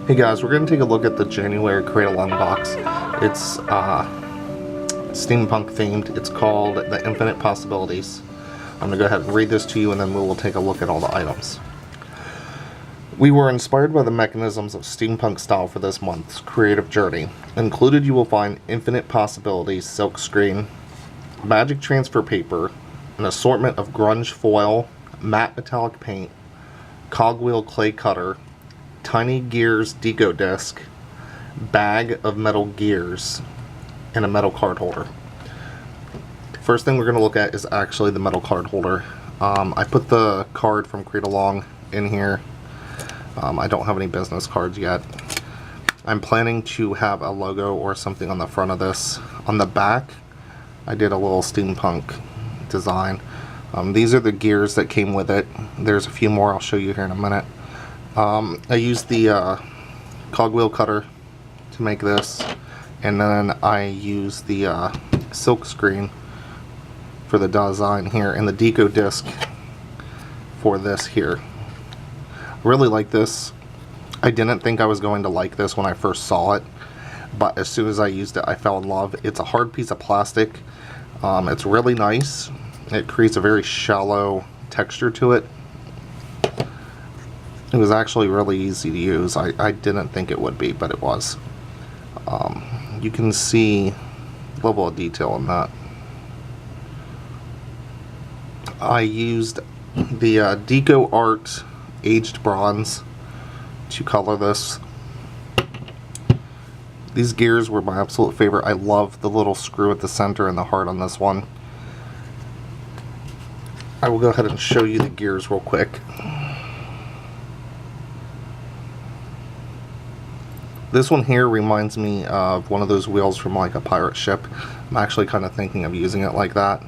Hey guys, we're going to take a look at the January Create Along box. It's steampunk themed. It's called The Infinite Possibilities. I'm going to go ahead and read this to you and then we will take a look at all the items. We were inspired by the mechanisms of steampunk style for this month's creative journey. Included you will find Infinite Possibilities Silkscreen, Magic Transfer Paper, an assortment of grunge foil, matte metallic paint, cogwheel clay cutter, Tiny Gears Deco disc, bag of metal gears, and a metal card holder. First thing we're going to look at is actually the metal card holder. I put the card from Create Along in here. I don't have any business cards yet. I'm planning to have a logo or something on the front of this. On the back, I did a little steampunk design. These are the gears that came with it. There's a few more I'll show you here in a minute. I used the cogwheel cutter to make this, and then I used the Silkscreen for the design here, and the Deco disc for this here. I really like this. I didn't think I was going to like this when I first saw it, but as soon as I used it I fell in love. It's a hard piece of plastic. It's really nice. It creates a very shallow texture to it. It was actually really easy to use. I didn't think it would be, but it was. You can see the level of detail in that. I used the Deco Art Aged Bronze to color this. These gears were my absolute favorite. I love the little screw at the center and the heart on this one. I will go ahead and show you the gears real quick. This one here reminds me of one of those wheels from like a pirate ship. I'm actually kind of thinking of using it like that,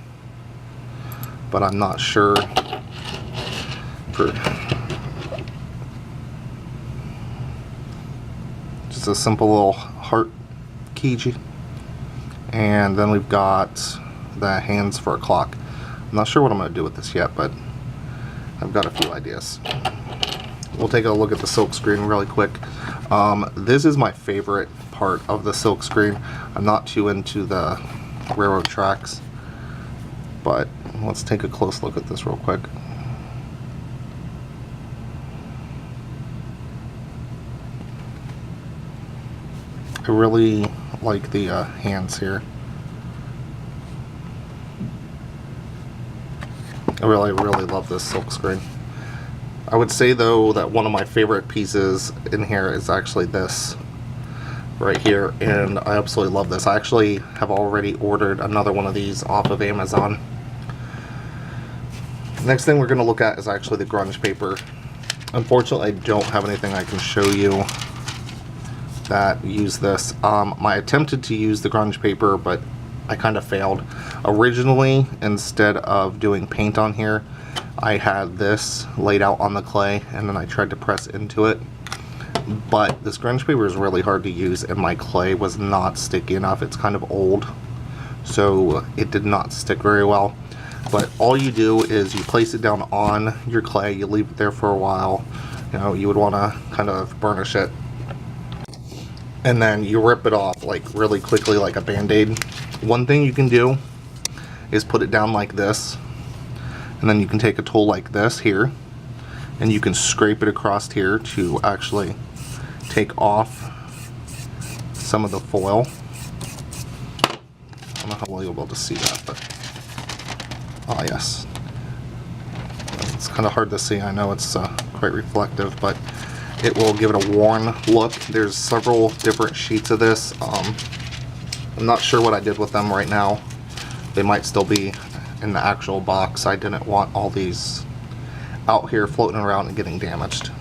but I'm not sure. Just a simple little heart key, and then we've got the hands for a clock. I'm not sure what I'm going to do with this yet, but I've got a few ideas. We'll take a look at the Silkscreen really quick. This is my favorite part of the Silkscreen. I'm not too into the railroad tracks, but let's take a close look at this real quick. I really like the hands here. I really love this Silkscreen. I would say though that one of my favorite pieces in here is actually this right here, and I absolutely love this. I actually have already ordered another one of these off of Amazon. Next thing we're going to look at is actually the grunge paper. Unfortunately, I don't have anything I can show you that use this. I attempted to use the grunge paper, but I kind of failed. Originally, instead of doing paint on here, I had this laid out on the clay and then I tried to press into it, but this grunge paper is really hard to use and my clay was not sticky enough. It's kind of old, so it did not stick very well. But all you do is you place it down on your clay, you leave it there for a while. You know, you would want to kind of burnish it, and then you rip it off like really quickly like a band-aid. One thing you can do is put it down like this, and then you can take a tool like this here and you can scrape it across here to actually take off some of the foil. I don't know how well you'll be able to see that, but oh yes, it's kind of hard to see. I know it's quite reflective, but it will give it a worn look. There's several different sheets of this. I'm not sure what I did with them right now. They might still be in the actual box. I didn't want all these out here floating around and getting damaged.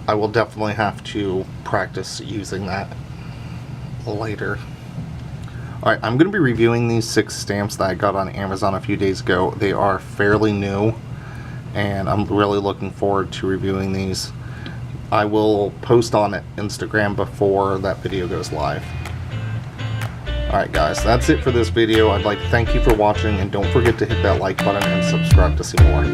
I will definitely have to practice using that later. Alright, I'm going to be reviewing these 6 stamps that I got on Amazon a few days ago. They are fairly new and I'm really looking forward to reviewing these. I will post on Instagram before that video goes live. Alright guys, that's it for this video. I'd like to thank you for watching, and don't forget to hit that like button and subscribe to see more.